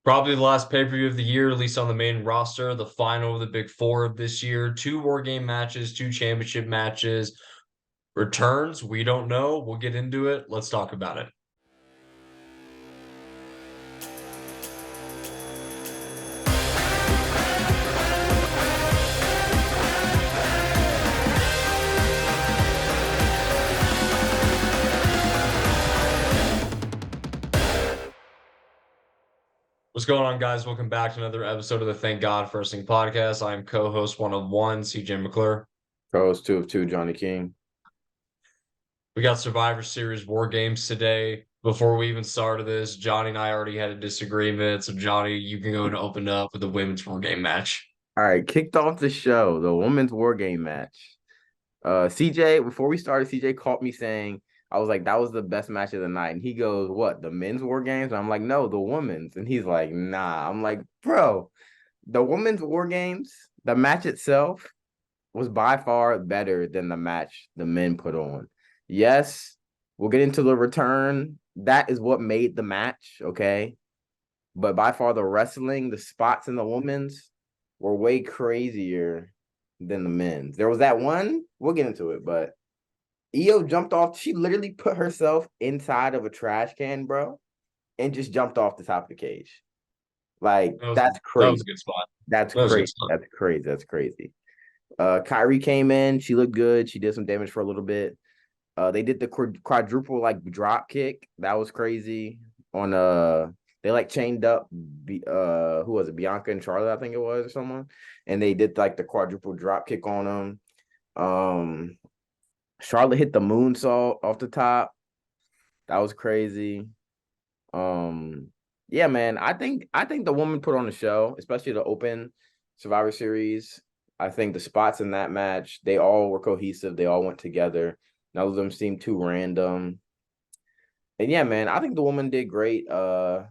Probably the last pay-per-view of the year, at least on the main roster, the final of the Big Four of this year. Two War Game matches, two championship matches. Returns, we don't know. We'll get into it. Let's talk about it. What's going on, guys? Welcome back to another episode of the Thank God for Wrestling podcast. I'm co-host one of one, CJ McClure. Co-host 2 of 2, Johnny King. We got Survivor Series War Games today. Before we even started this, Johnny and I already had a disagreement. So, Johnny, you can go and open up with the women's War Game match. All right, kicked off the show, the women's war game match. CJ, before we started, CJ caught me saying, I was like, that was the best match of the night. And he goes, what, the men's war games? And I'm like, no, the women's. And he's like, nah. I'm like, bro, the women's war games, the match itself was by far better than the match the men put on. Yes, we'll get into the return. That is what made the match, okay? But by far the wrestling, the spots in the women's were way crazier than the men's. There was that one, we'll get into it, but Io jumped off. She literally put herself inside of a trash can, bro, and just jumped off the top of the cage. Like, That was, that's that was crazy. a good spot. That's That was a good crazy. spot. That's crazy. That's crazy. Kyrie came in. She looked good. She did some damage for a little bit. They did the quadruple like drop kick. That was crazy. On they like chained up who was it, Bianca and Charlotte, I think it was, or someone, and they did like the quadruple drop kick on them. Charlotte hit the moonsault off the top. That was crazy. Yeah, man. I think the woman put on the show, especially the Open Survivor Series. I think the spots in that match, they all were cohesive. They all went together. None of them seemed too random. And yeah, man, I think the woman did great. I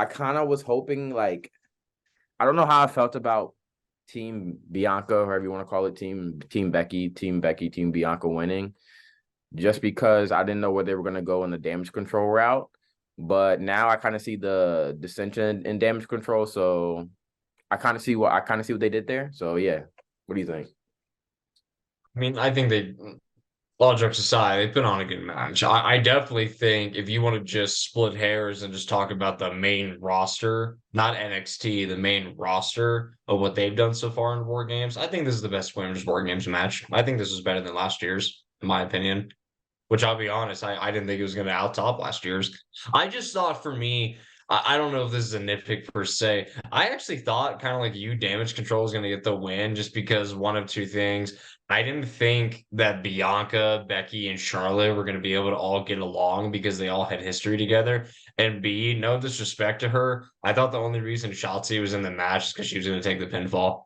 kind of was hoping, like, I don't know how I felt about Team Bianca, however you want to call it, Team Becky, Team Bianca winning, just because I didn't know where they were gonna go in the damage control route. But now I kind of see the dissension in damage control, so I kind of see what they did there. So yeah, what do you think? I mean, I think they, all jokes aside, they put on a good match. I definitely think if you want to just split hairs and just talk about the main roster, not NXT, the main roster of what they've done so far in War Games, I think this is the best women's War Games match. I think this is better than last year's, in my opinion. Which I'll be honest, I didn't think it was going to out top last year's. I just thought for me, I don't know if this is a nitpick per se. I actually thought kind of like you, damage control was going to get the win just because one of two things. I didn't think that Bianca, Becky, and Charlotte were going to be able to all get along because they all had history together. And B, no disrespect to her, I thought the only reason Shotzi was in the match is because she was going to take the pinfall.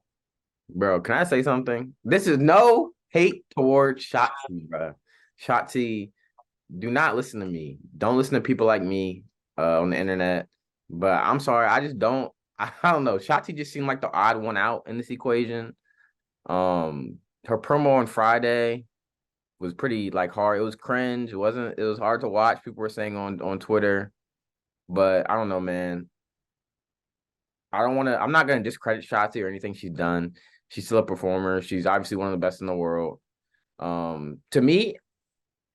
Bro, can I say something? This is no hate towards Shotzi, bro. Shotzi, do not listen to me. Don't listen to people like me on the internet. But I'm sorry, I just don't. I don't know. Shotzi just seemed like the odd one out in this equation. Her promo on Friday was pretty like hard. It was cringe. It wasn't. It was hard to watch. People were saying on Twitter, but I don't know, man. I don't want to. I'm not gonna discredit Shotzi or anything she's done. She's still a performer. She's obviously one of the best in the world. To me,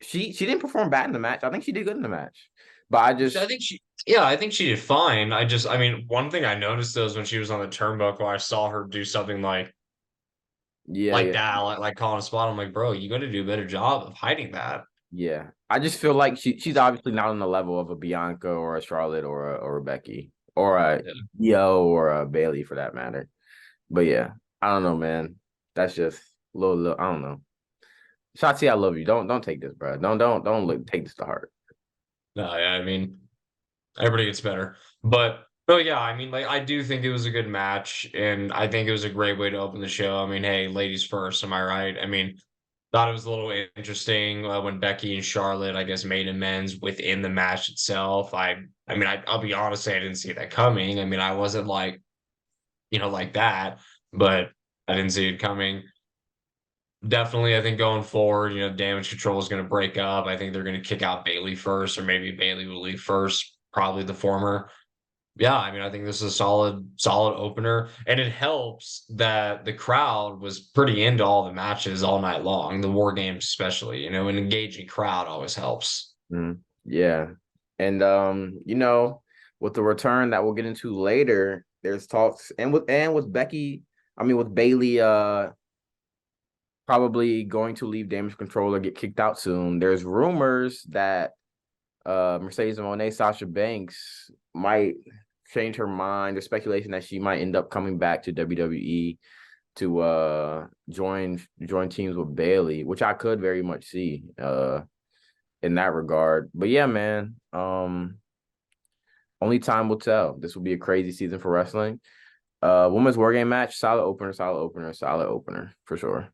she didn't perform bad in the match. I think she did good in the match. But I I just think she, yeah, I think she did fine. I mean, one thing I noticed though is when she was on the turnbuckle, I saw her do something yeah, like yeah, that, like calling a spot. I'm like, bro, you got to do a better job of hiding that. yeah. I just feel like she's obviously not on the level of a Bianca or a Charlotte or a Becky or a Yeah. Yo or a Bailey for that matter. But yeah, I don't know, man. That's just little I don't know. Shotzi, I love you. Don't take this, bro. Don't look take this to heart. No, yeah, I mean, everybody gets better, but no, yeah, I mean, like, I do think it was a good match, and I think it was a great way to open the show. I mean, hey, ladies first, am I right? I mean, thought it was a little interesting when Becky and Charlotte, I guess, made amends within the match itself. I mean, I'll be honest, I didn't see that coming. I mean, I wasn't like, like that, but I didn't see it coming. Definitely, I think going forward, damage control is going to break up. I think they're going to kick out Bailey first, or maybe Bailey will leave first, probably the former. Yeah, I mean, I think this is a solid opener, and it helps that the crowd was pretty into all the matches all night long, the war games especially. An engaging crowd always helps. Yeah. And with the return that we'll get into later, there's talks and with Becky, I mean with Bailey probably going to leave Damage Control or get kicked out soon. There's rumors that Mercedes Moné, Sasha Banks might change her mind. There's speculation that she might end up coming back to WWE to join teams with Bailey, which I could very much see in that regard. But yeah, man, only time will tell. This will be a crazy season for wrestling. Women's War Game match, solid opener, solid opener, solid opener for sure.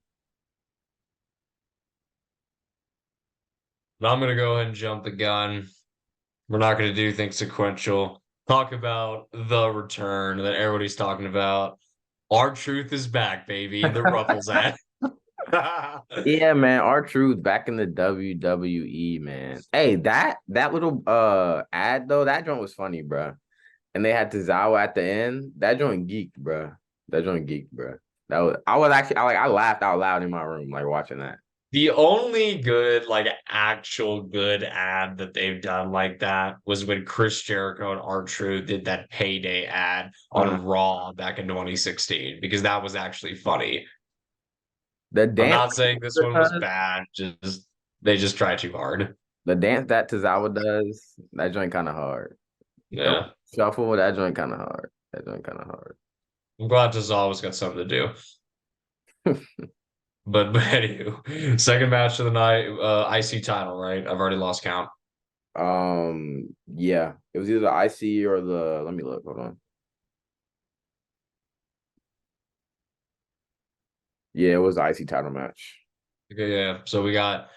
But I'm gonna go ahead and jump the gun. We're not gonna do things sequential. Talk about the return that everybody's talking about. R-Truth is back, baby. The Ruffles ad. Yeah, man. R-Truth back in the WWE, man. Hey, that little ad though, that joint was funny, bro. And they had Tozawa at the end. That joint geeked, bro. That joint geeked, bro. I laughed out loud in my room like watching that. The only good, like actual good ad that they've done like that was when Chris Jericho and R-Truth did that payday ad Uh, on Raw back in 2016, because that was actually funny. the I'm dance not saying this one was does, bad, just they just try too hard. the dance that Tozawa does, that joint kind of hard. The Yeah. shuffle, that joint kind of hard. That joint kind of hard. I'm glad Tozawa's got something to do. But anywho, second match of the night, IC title, right? I've already lost count. Yeah, it was either the IC or the. Let me look. Hold on. Yeah, it was the IC title match. Okay, yeah. So we got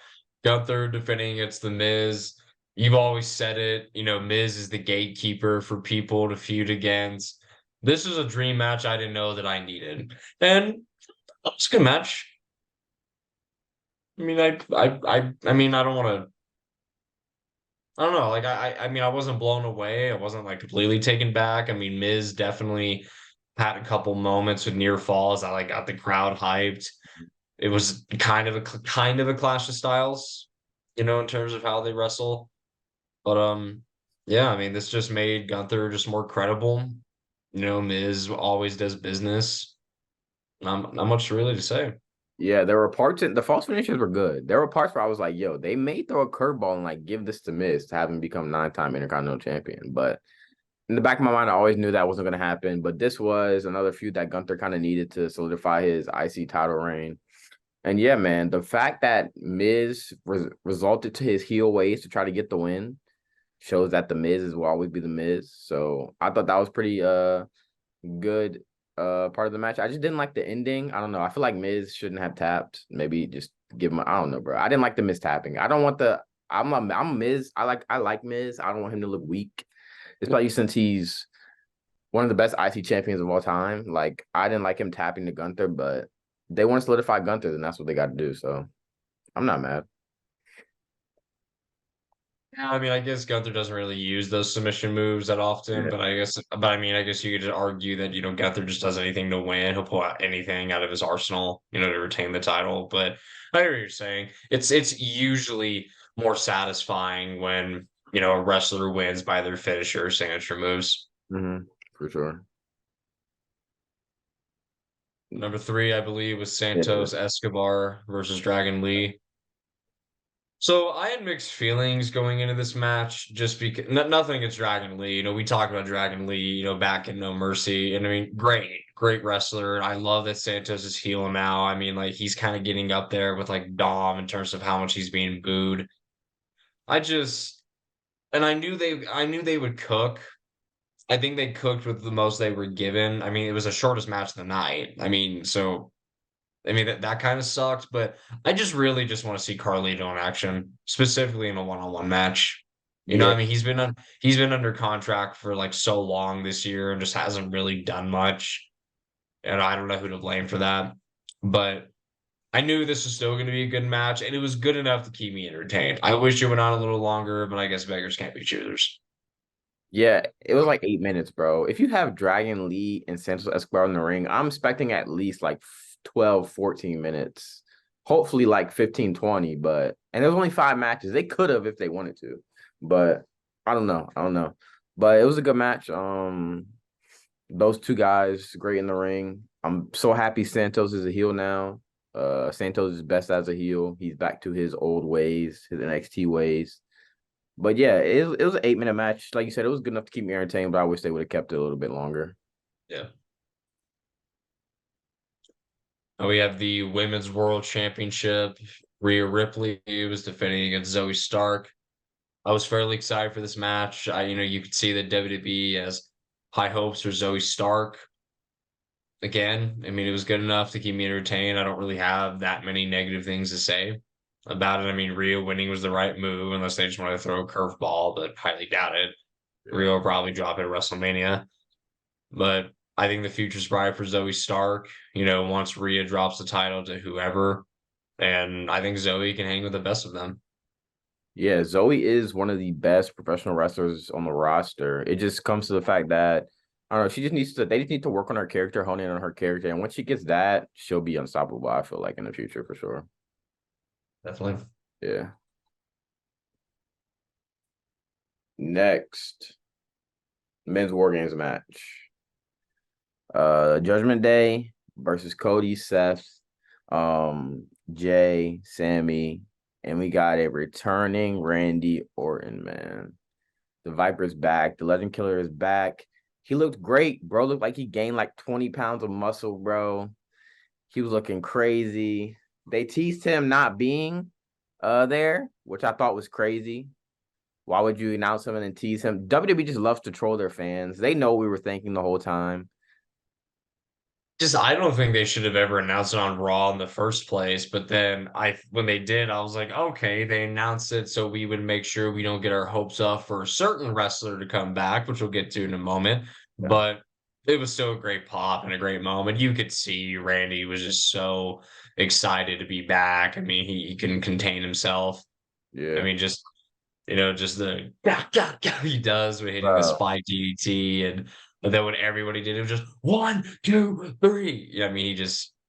Gunther defending against The Miz. You've always said it, Miz is the gatekeeper for people to feud against. This is a dream match I didn't know that I needed. And that was a good match. I mean, I mean, I don't want to. I don't know. Like, I mean, I wasn't blown away. I wasn't like completely taken back. I mean, Miz definitely had a couple moments with near falls that like got the crowd hyped. It was kind of a clash of styles, in terms of how they wrestle. But yeah, I mean, this just made Gunther just more credible. Miz always does business. Not much really to say. Yeah, there were parts in the false finishes were good. There were parts where I was like, yo, they may throw a curveball and like give this to Miz to have him become 9-time Intercontinental Champion. But in the back of my mind, I always knew that wasn't going to happen. But this was another feud that Gunther kind of needed to solidify his IC title reign. And yeah, man, the fact that Miz resulted to his heel ways to try to get the win shows that the Miz will always be the Miz. So I thought that was pretty good part of the match. I just didn't like the ending. I don't know. I feel like Miz shouldn't have tapped. Maybe just give him I don't know, bro. I didn't like the Miz tapping. I don't want the I'm Miz. I like Miz. I don't want him to look weak. Especially since he's one of the best IC champions of all time. Like I didn't like him tapping to Gunther, but they want to solidify Gunther, then that's what they got to do. So I'm not mad. Yeah, I mean, I guess Gunther doesn't really use those submission moves that often, Yeah. but I mean, I guess you could just argue that, Gunther just does anything to win. He'll pull out anything out of his arsenal, to retain the title. But I hear what you're saying. It's usually more satisfying when, a wrestler wins by their finisher signature moves. For sure. Number three, I believe, was Yeah. Santos Escobar versus Dragon Lee. So I had mixed feelings going into this match, just because nothing against Dragon Lee. We talked about Dragon Lee, back in No Mercy, and I mean, great wrestler. I love that Santos is heel now. I mean, like he's kind of getting up there with like Dom in terms of how much he's being booed. I just and I knew they would cook. I think they cooked with the most they were given. I mean, it was the shortest match of the night. I mean, that kind of sucked, but I just really just want to see Carlito in action, specifically in a one-on-one match. Yeah. I mean, he's been under contract for like so long this year and just hasn't really done much. And I don't know who to blame for that. But I knew this was still going to be a good match, and it was good enough to keep me entertained. I wish it went on a little longer, but I guess beggars can't be choosers. Yeah, it was like 8 minutes, bro. If you have Dragon Lee and Santos Escobar in the ring, I'm expecting at least like 12, 14 minutes. Hopefully like 15, 20. But and there's only 5 matches. They could have if they wanted to. But I don't know. I don't know. But it was a good match. Those two guys great in the ring. I'm so happy Santos is a heel now. Santos is best as a heel. He's back to his old ways, his NXT ways. But yeah, it was an 8 minute match. Like you said, it was good enough to keep me entertained, but I wish they would have kept it a little bit longer. Yeah. We have the Women's World Championship. Rhea Ripley was defending against Zoe Stark. I was fairly excited for this match. You could see that WWE has high hopes for Zoe Stark. Again, I mean, it was good enough to keep me entertained. I don't really have that many negative things to say about it. I mean, Rhea winning was the right move, unless they just want to throw a curveball, but highly doubt it. Yeah. Rhea will probably drop it at WrestleMania. But I think the future's bright for Zoe Stark. Once Rhea drops the title to whoever, and I think Zoe can hang with the best of them. Yeah, Zoe is one of the best professional wrestlers on the roster. It just comes to the fact that I don't know, they just need to work on her character, hone in on her character. And once she gets that, she'll be unstoppable, I feel like in the future for sure. Definitely. Yeah. Next, men's war games match. Judgment Day versus Cody, Seth, Jay, Sammy, and we got a returning Randy Orton, man. The Viper's back. The Legend Killer is back. He looked great, bro. Looked like he gained like 20 pounds of muscle, bro. He was looking crazy. They teased him not being there, which I thought was crazy. Why would you announce him and then tease him? WWE just loves to troll their fans. They know we were thinking the whole time. I don't think they should have ever announced it on Raw in the first place. But then when they did, I was like, okay, they announced it so we would make sure we don't get our hopes up for a certain wrestler to come back, which we'll get to in a moment. Yeah. But it was still a great pop and a great moment. You could see Randy was just so excited to be back. I mean, he couldn't contain himself. I Yeah. mean, just the gah, gah, gah, he does when hitting the Bro, spike DDT, and then when everybody did it was just 1, 2, 3. Yeah, I mean,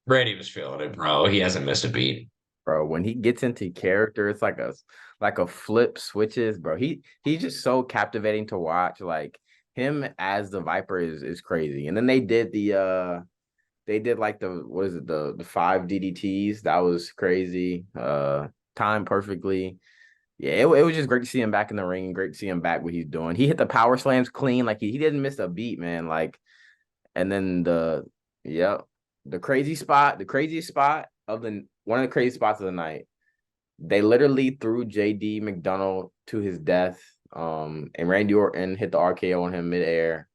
Randy was feeling it, bro. He hasn't missed a beat. bro, when he gets into character, it's like a flip switches, bro. He's just so captivating to watch. Like him as the Viper is crazy. And then they did like the what is it, the 5 DDTs. That was crazy. Timed perfectly. Yeah, it was just great to see him back in the ring. Great to see him back what he's doing. He hit the power slams clean. Like he didn't miss a beat, man. Like, and then yep, the craziest spot of the one of the crazy spots of the night. They literally threw JD McDonald to his death. And Randy Orton hit the RKO on him midair.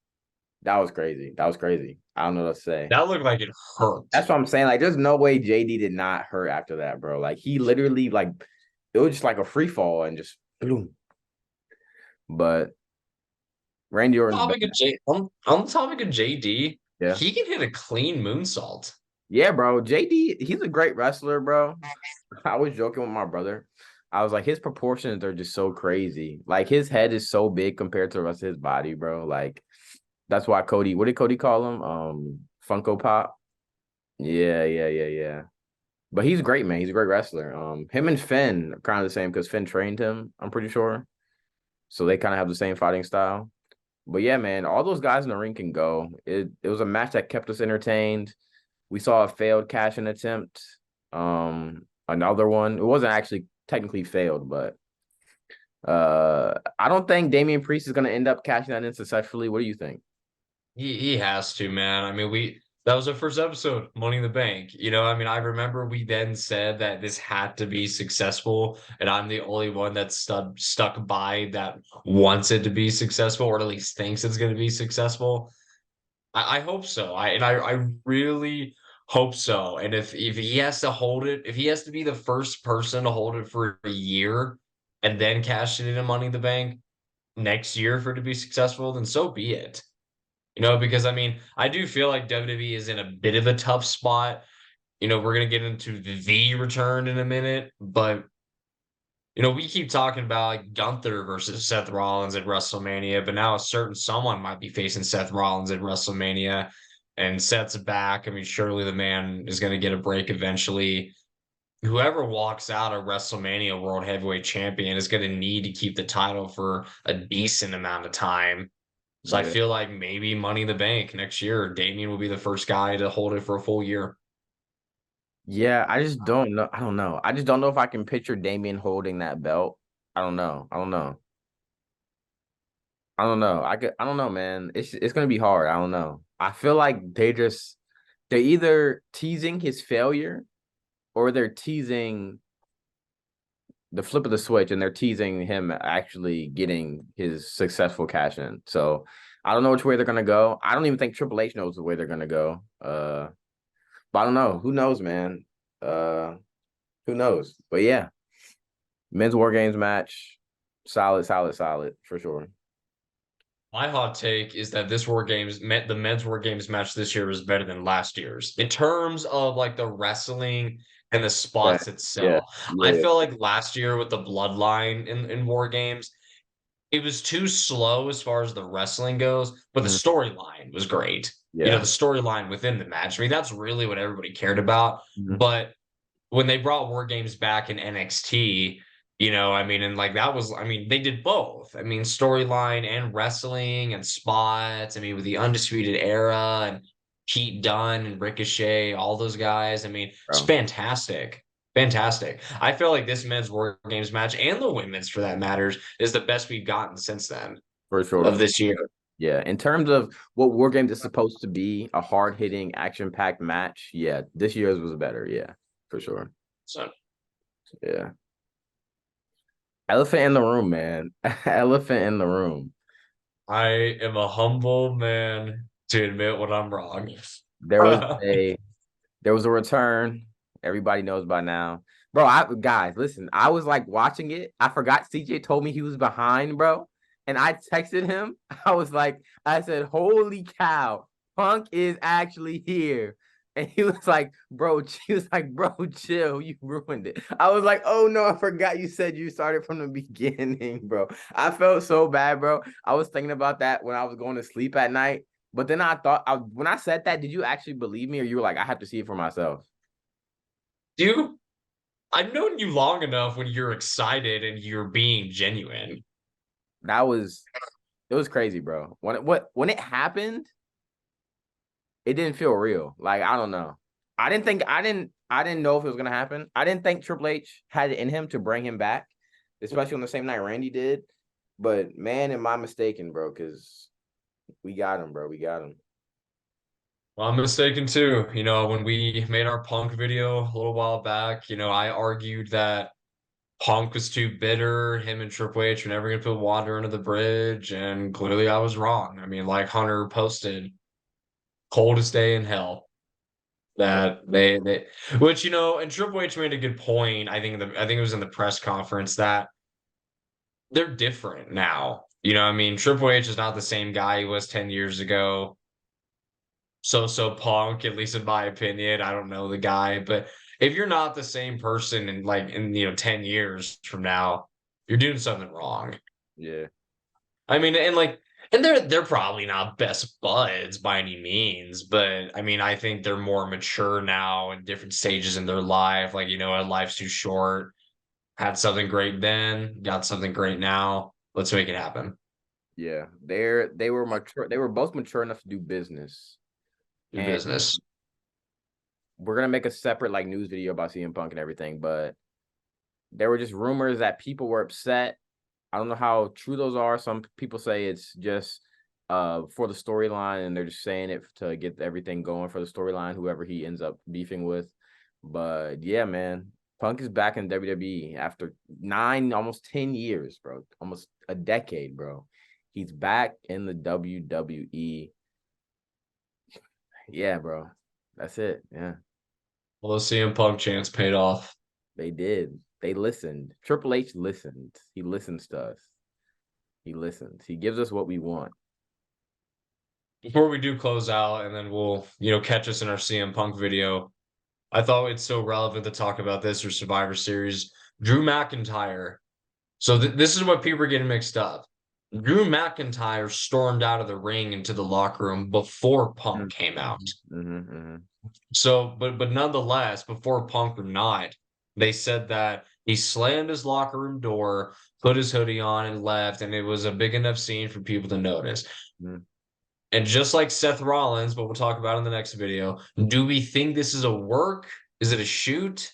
That was crazy. That was crazy. I don't know what to say. That looked like it hurt. That's what I'm saying. Like, there's no way JD did not hurt after that, bro. Like, he literally like it was just like a free fall and just boom. But Randy Orton's back. On the topic of JD, Yeah. he can hit a clean moonsault. Yeah, bro. JD, he's a great wrestler, bro. I was joking with my brother. I was like, his proportions are just so crazy. Like his head is so big compared to the rest of his body, bro. Like that's why Cody, what did Cody call him? Funko Pop. Yeah, yeah, yeah, yeah. But he's great, man. He's a great wrestler. Him and Finn are kind of the same because Finn trained him, I'm pretty sure. So they kind of have the same fighting style. But yeah, man, all those guys in the ring can go. It was a match that kept us entertained. We saw a failed cash in attempt. Another one. It wasn't actually technically failed, but I don't think Damian Priest is gonna end up cashing that in successfully. What do you think? He has to, man. I mean, that was our first episode, Money in the Bank. I mean, I remember we then said that this had to be successful, and I'm the only one that's stuck by that wants it to be successful, or at least thinks it's going to be successful. I hope so. I really hope so. And if he has to hold it, if he has to be the first person to hold it for a year and then cash it in Money in the Bank next year for it to be successful, then so be it. Because I mean, I do feel like WWE is in a bit of a tough spot. We're gonna get into the return in a minute, but we keep talking about like Gunther versus Seth Rollins at WrestleMania, but now a certain someone might be facing Seth Rollins at WrestleMania, and Seth's back. I mean, surely the man is going to get a break eventually. Whoever walks out of WrestleMania World Heavyweight Champion is going to need to keep the title for a decent amount of time. So I Yeah. feel like maybe Money in the Bank next year, Damian will be the first guy to hold it for a full year. Yeah, I just don't know. I don't know. I just don't know if I can picture Damien holding that belt. I don't know. I don't know. I don't know. I don't know, man. It's gonna be hard. I don't know. I feel like they're either teasing his failure or they're teasing the flip of the switch and they're teasing him actually getting his successful cash in. So I don't know which way they're gonna go. I don't even think Triple H knows the way they're gonna go. But I don't know. Who knows, man? Uh who knows? But yeah, men's war games match. Solid, solid, solid for sure. My hot take is that the men's War Games match this year was better than last year's in terms of like the wrestling and the Yeah, spots yeah, itself. I yeah. feel like last year with the Bloodline in War Games, it was too slow as far as the wrestling goes, but the Mhm. storyline was great. The Yeah. storyline within the match. I mean, that's really what everybody cared about. Mhm. But when they brought War Games back in NXT, I mean, and like that was, I mean, they did both. I mean, storyline and wrestling and spots. I mean, with the Undisputed Era and Pete Dunne and Ricochet, all those guys. I mean, it's Bro, fantastic. Fantastic. I feel like this men's War Games match and the women's for that matters is the best we've gotten since then for sure. of this year. Yeah. In terms of what War Games is supposed to be, a hard hitting, action packed match. Yeah, this year's was better. Yeah, for sure. So Yeah. Elephant in the room, man. Elephant in the room. I am a humble man to admit when I'm wrong. There was a there was a return. Everybody knows by now. Bro, guys, listen. I was like watching it. I forgot CJ told me he was behind, bro. And I texted him. I said, holy cow, Punk is actually here. And he was like, he was like, bro, chill. You ruined it. I was like, oh no, I forgot you said you started from the beginning, bro. I felt so bad, bro. I was thinking about that when I was going to sleep at night. But then I thought, when I said that, did you actually believe me, or you were like, I have to see it for myself? you I've known you long enough when you're excited and you're being genuine. That was it was crazy, bro. When it happened, it didn't feel real. Like I don't know. I didn't know if it was gonna happen. I didn't think Triple H had it in him to bring him back, especially on the same night Randy did. But man, am I mistaken, bro? Because we got him, bro. We got him. Well, I'm mistaken too. When we made our Punk video a little while back, I argued that Punk was too bitter. Him and Triple H were never going to put water under the bridge. And clearly I was wrong. I mean, like Hunter posted, coldest day in hell. That which and Triple H made a good point. I think it was in the press conference that they're different now. I mean, Triple H is not the same guy he was 10 years ago. So Punk, at least in my opinion. I don't know the guy, but if you're not the same person in 10 years from now, you're doing something wrong. Yeah. I mean, and they're probably not best buds by any means, but I mean, I think they're more mature now in different stages in their life. Like, life's too short. Had something great then, got something great now. Let's make it happen. Yeah. They were mature. They were both mature enough to do business. Do And business. we're gonna make a separate like news video about CM Punk and everything, but there were just rumors that people were upset. I don't know how true those are. Some people say it's just for the storyline and they're just saying it to get everything going for the storyline, whoever he ends up beefing with. But yeah, man, Punk is back in WWE after almost 10 years, bro. Almost a decade, bro. He's back in the WWE. Yeah, bro. That's it. Yeah. Well, the CM Punk chance paid off. They did. They listened. Triple H listened. He listens to us. He listens. He gives us what we want. Before we do close out, and then we'll, catch us in our CM Punk video. I thought it's so relevant to talk about this or Survivor Series. Drew McIntyre So this is what people are getting mixed up. Drew McIntyre stormed out of the ring into the locker room before Punk came out. So, but nonetheless, before Punk or not, they said that he slammed his locker room door, put his hoodie on, and left, and it was a big enough scene for people to notice. And just like Seth Rollins, but we'll talk about in the next video, do we think this is a work? Is it a shoot?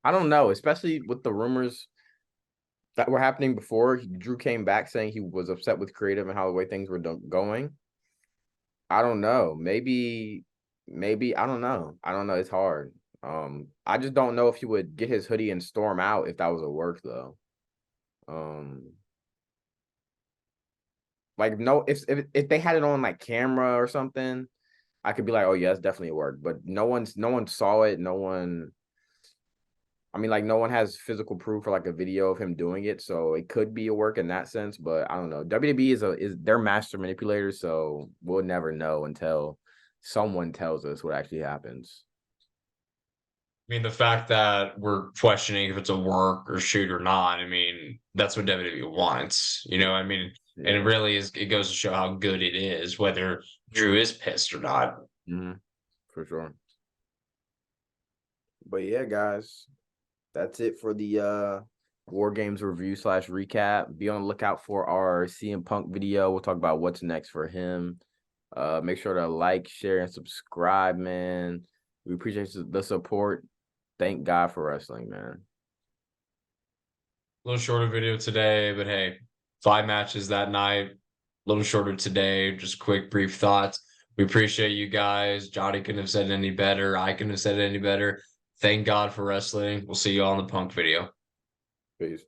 I don't know, especially with the rumors that were happening before Drew came back saying he was upset with creative and how the way things were going. I don't know. Maybe I don't know. I don't know. It's hard. I just don't know if he would get his hoodie and storm out if that was a work though. Like no, if they had it on like camera or something, I could be like, oh yeah, it's definitely a work. But no one saw it. No one. I mean, like no one has physical proof or like a video of him doing it, so it could be a work in that sense. But I don't know. WWE is they're master manipulators, so we'll never know until someone tells us what actually happens. I mean, the fact that we're questioning if it's a work or shoot or not, I mean, that's what WWE wants. I mean, and it really is, it goes to show how good it is, whether Drew is pissed or not. For sure. But yeah, guys, that's it for the War Games review / recap. Be on the lookout for our CM Punk video. We'll talk about what's next for him. Make sure to like, share, and subscribe, man. We appreciate the support. Thank God for wrestling, man. A little shorter video today, but hey, 5 matches that night. A little shorter today. Just quick, brief thoughts. We appreciate you guys. Johnny couldn't have said it any better. I couldn't have said it any better. Thank God for wrestling. We'll see you all in the Punk video. Peace.